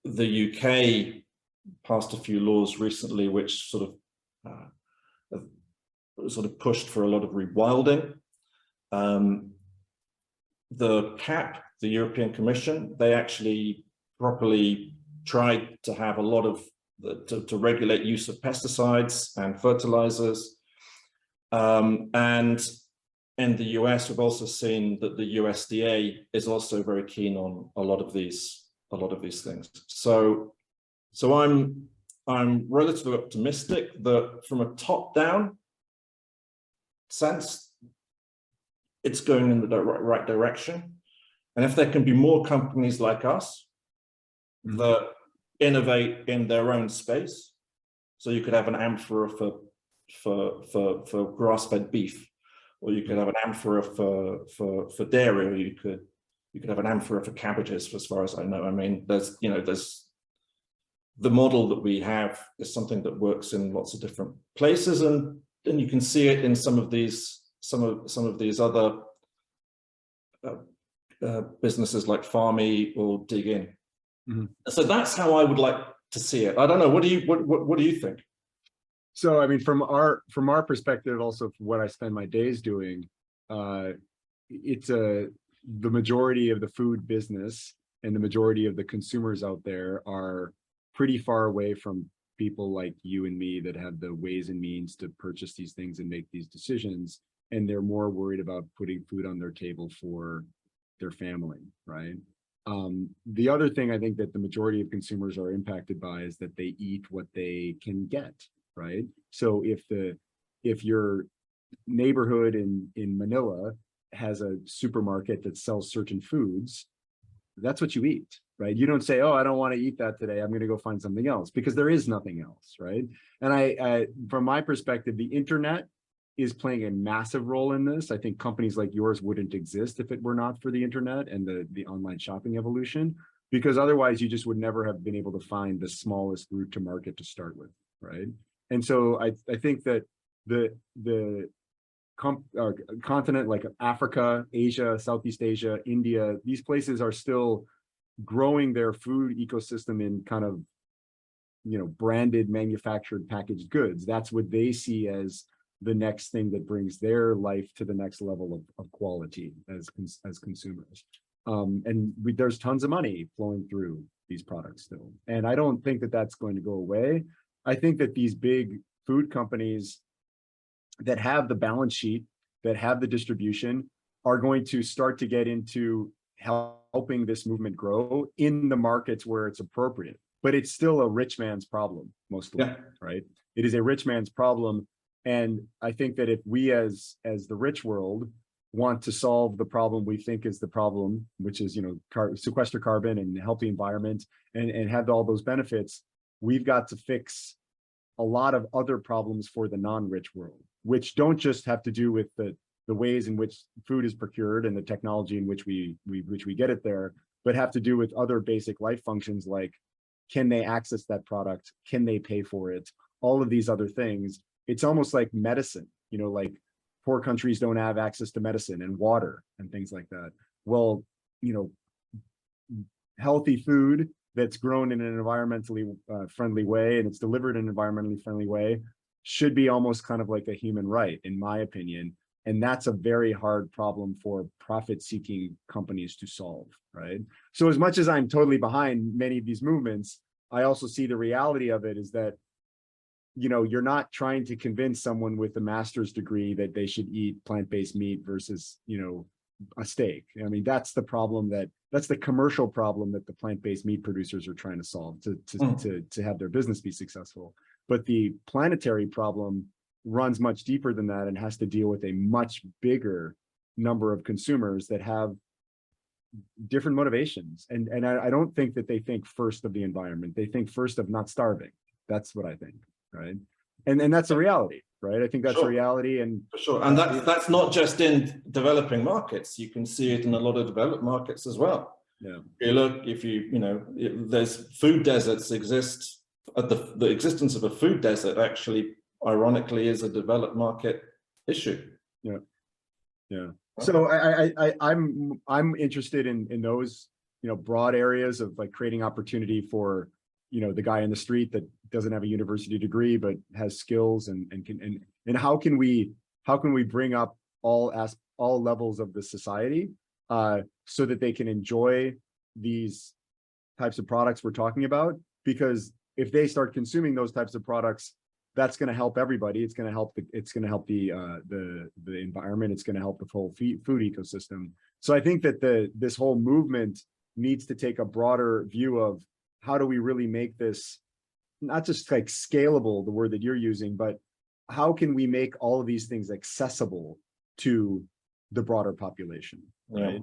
the UK passed a few laws recently which sort of pushed for a lot of rewilding. The CAP, the European Commission, they actually properly tried to have a lot of to regulate use of pesticides and fertilizers. And in the US, we've also seen that the USDA is also very keen on a lot of these things. So I'm relatively optimistic that from a top-down sense, it's going in the right direction. And if there can be more companies like us that innovate in their own space, so you could have an Amfora for grass-fed beef, or you could have an Amfora for dairy, or you could have an Amfora for cabbages, as far as I know. I mean, there's the model that we have is something that works in lots of different places, and you can see it in some of these other businesses like Farmy or Dig In. Mm-hmm. So that's how I would like to see it. I don't know. What do you think? So, I mean, from our perspective, also from what I spend my days doing, it's the majority of the food business and the majority of the consumers out there are pretty far away from people like you and me that have the ways and means to purchase these things and make these decisions. And they're more worried about putting food on their table for their family, right? The other thing I think that the majority of consumers are impacted by is that they eat what they can get, right? So if your neighborhood in Manila has a supermarket that sells certain foods, that's what you eat, right? You don't say, oh, I don't want to eat that today, I'm going to go find something else, because there is nothing else, right? And I from my perspective, the internet is playing a massive role in this. I think companies like yours wouldn't exist if it were not for the internet and the online shopping evolution, because otherwise you just would never have been able to find the smallest route to market to start with, right? And so I think that the continent like Africa, Asia, Southeast Asia, India, these places are still growing their food ecosystem in kind of, branded, manufactured, packaged goods. That's what they see as the next thing that brings their life to the next level of quality as consumers. And there's tons of money flowing through these products still. And I don't think that that's going to go away. I think that these big food companies that have the balance sheet, that have the distribution, are going to start to get into helping this movement grow in the markets where it's appropriate. But it's still a rich man's problem, mostly, right? It is a rich man's problem. And I think that if we as the rich world want to solve the problem we think is the problem, which is, sequester carbon and help the environment and have all those benefits, we've got to fix a lot of other problems for the non-rich world, which don't just have to do with the ways in which food is procured and the technology in which we get it there, but have to do with other basic life functions like, can they access that product? Can they pay for it? All of these other things. It's almost like medicine, like poor countries don't have access to medicine and water and things like that. Well, healthy food that's grown in an environmentally friendly way and it's delivered in an environmentally friendly way should be almost kind of like a human right, in my opinion. And that's a very hard problem for profit-seeking companies to solve, right? So as much as I'm totally behind many of these movements, I also see the reality of it is that, you're not trying to convince someone with a master's degree that they should eat plant-based meat versus, a steak. I mean, that's the problem that's the commercial problem that the plant-based meat producers are trying to solve to have their business be successful. But the planetary problem runs much deeper than that and has to deal with a much bigger number of consumers that have different motivations. And I don't think that they think first of the environment. They think first of not starving. That's what I think, right? And that's a reality, right? I think that's a reality. And for sure. And that's not just in developing markets. You can see it in a lot of developed markets as well. Yeah. There's food deserts exist. The existence of a food desert actually, ironically, is a developed market issue. Yeah. So I'm interested in those, broad areas of like creating opportunity for, the guy in the street that doesn't have a university degree but has skills and how can we bring up all levels of the society so that they can enjoy these types of products we're talking about, because if they start consuming those types of products, that's going to help everybody. It's going to help the environment. It's going to help the whole food ecosystem. So I think that this whole movement needs to take a broader view of how do we really make this not just like scalable, the word that you're using, but how can we make all of these things accessible to the broader population, right?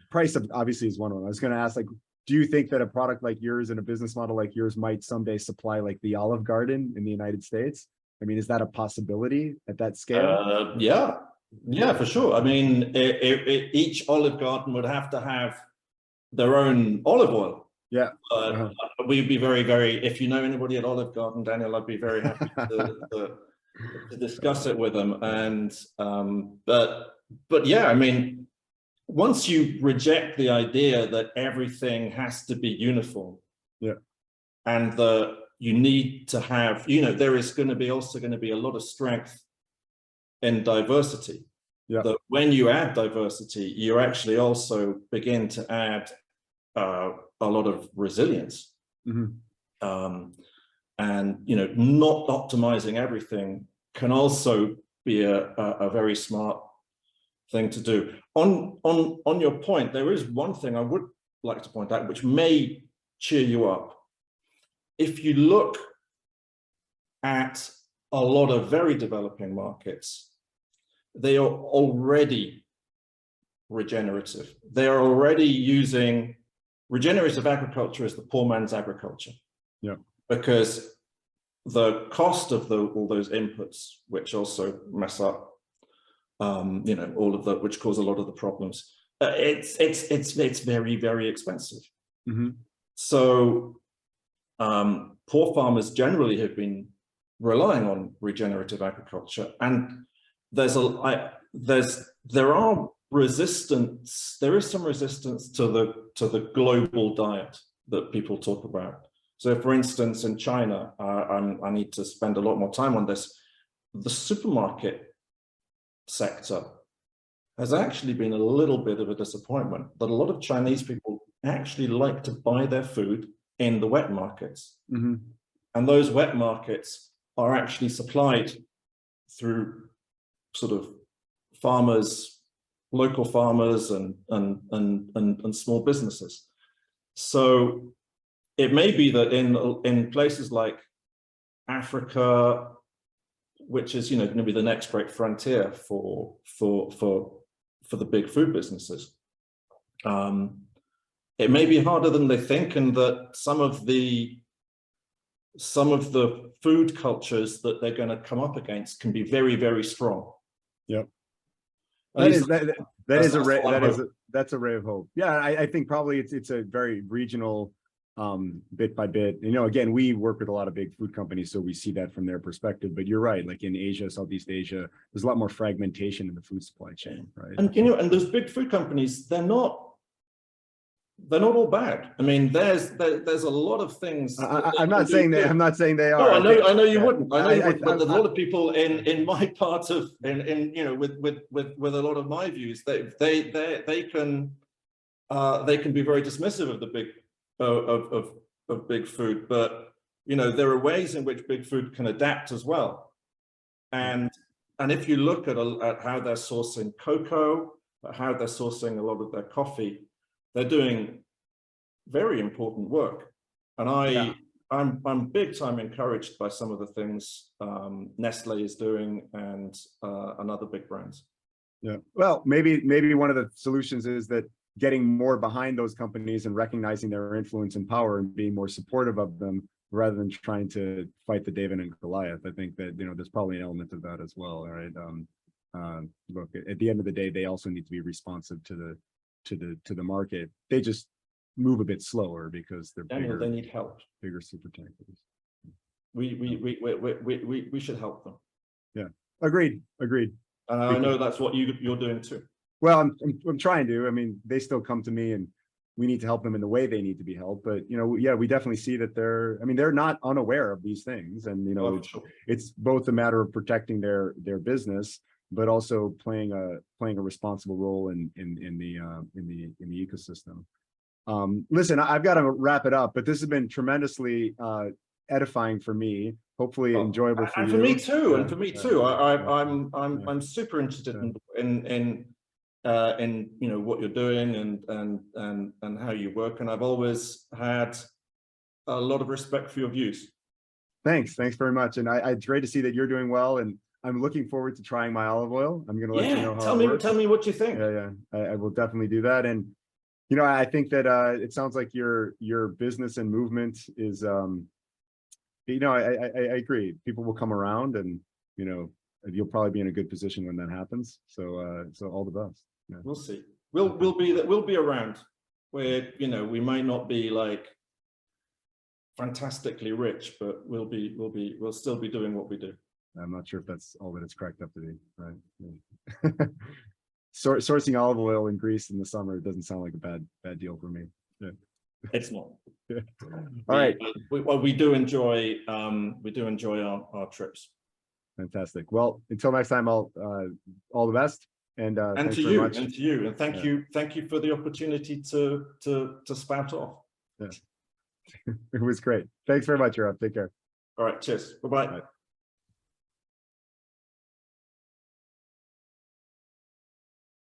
Price obviously is one of them. I was going to ask, like, do you think that a product like yours and a business model like yours might someday supply like the Olive Garden in the United States? I mean, is that a possibility at that scale? Yeah, for sure. I mean, each Olive Garden would have to have their own olive oil. Yeah. We'd be very, very, if you know anybody at Olive Garden, Daniel, I'd be very happy to discuss it with them. And, but yeah, I mean, once you reject the idea that everything has to be uniform, and that you need to have, there is going to be also going to be a lot of strength in diversity. That when you add diversity, you actually also begin to add a lot of resilience. And not optimizing everything can also be a very smart thing to do. On your point, there is one thing I would like to point out, which may cheer you up. If you look at a lot of very developing markets, they are already regenerative. They are already using regenerative agriculture as the poor man's agriculture. Because the cost of all those inputs, which also mess up, all of that, which cause a lot of the problems, it's very, very expensive. So poor farmers generally have been relying on regenerative agriculture, and there is some resistance to the global diet that people talk about. So, for instance, in China, I need to spend a lot more time on this. The supermarket sector has actually been a little bit of a disappointment. That a lot of Chinese people actually like to buy their food in the wet markets, and those wet markets are actually supplied through sort of farmers, local farmers, and small businesses. So it may be that in places like Africa, which is going to be the next great frontier for the big food businesses, it may be harder than they think, and that some of the food cultures that they're going to come up against can be very, very strong. That's a ray of hope. Yeah, I think probably it's a very regional, bit by bit. Again, we work with a lot of big food companies, so we see that from their perspective. But you're right, like in Asia, Southeast Asia, there's a lot more fragmentation in the food supply chain, right? And and those big food companies, they're not all bad. I mean, there's a lot of things. I'm not saying they are. No, I know you wouldn't. I know you wouldn't. But there's a lot of people in my part of with a lot of my views, they can be very dismissive of the big of big food. But there are ways in which big food can adapt as well. And if you look at how they're sourcing cocoa, how they're sourcing a lot of their coffee, they're doing very important work. And I'm big time encouraged by some of the things Nestle is doing and other big brands. Well, maybe one of the solutions is that getting more behind those companies and recognizing their influence and power and being more supportive of them rather than trying to fight the David and Goliath. I think that there's probably an element of that as well, right? Look, at the end of the day, they also need to be responsive to the market. They just move a bit slower because they're bigger. They need help. Bigger super tankers. We should help them. Yeah, agreed. And I know that's what you're doing too. Well, I'm trying to. I mean, they still come to me, and we need to help them in the way they need to be helped. But we definitely see that they're not unaware of these things, and it's both a matter of protecting their business, but also playing a responsible role in the ecosystem. Listen, I've got to wrap it up, but this has been tremendously edifying for me. Hopefully enjoyable for you. For me too. And for me too. I'm super interested in what you're doing and how you work, and I've always had a lot of respect for your views. Thanks very much, and it's great to see that you're doing well, and I'm looking forward to trying my olive oil. I'm going to let you know how tell it me, works. tell me what you think. Yeah, I will definitely do that. And you know, I think that it sounds like your business and movement is, you know, I agree. People will come around, and you know, you'll probably be in a good position when that happens. So so all the best. Yeah. We'll see. We'll be around. Where, you know, we might not be like fantastically rich, but we'll still be doing what we do. I'm not sure if that's all that it's cracked up to be, right? Yeah. Sourcing olive oil in Greece in the summer doesn't sound like a bad deal for me. Yeah. It's not. Yeah. All right. We do enjoy our trips. Fantastic. Well, until next time, I'll all the best, and thanks to very you, much. and to you, and thank you for the opportunity to spout off. Yeah. It was great. Thanks very much, Eurof. Take care. All right, cheers. Bye-bye. Bye.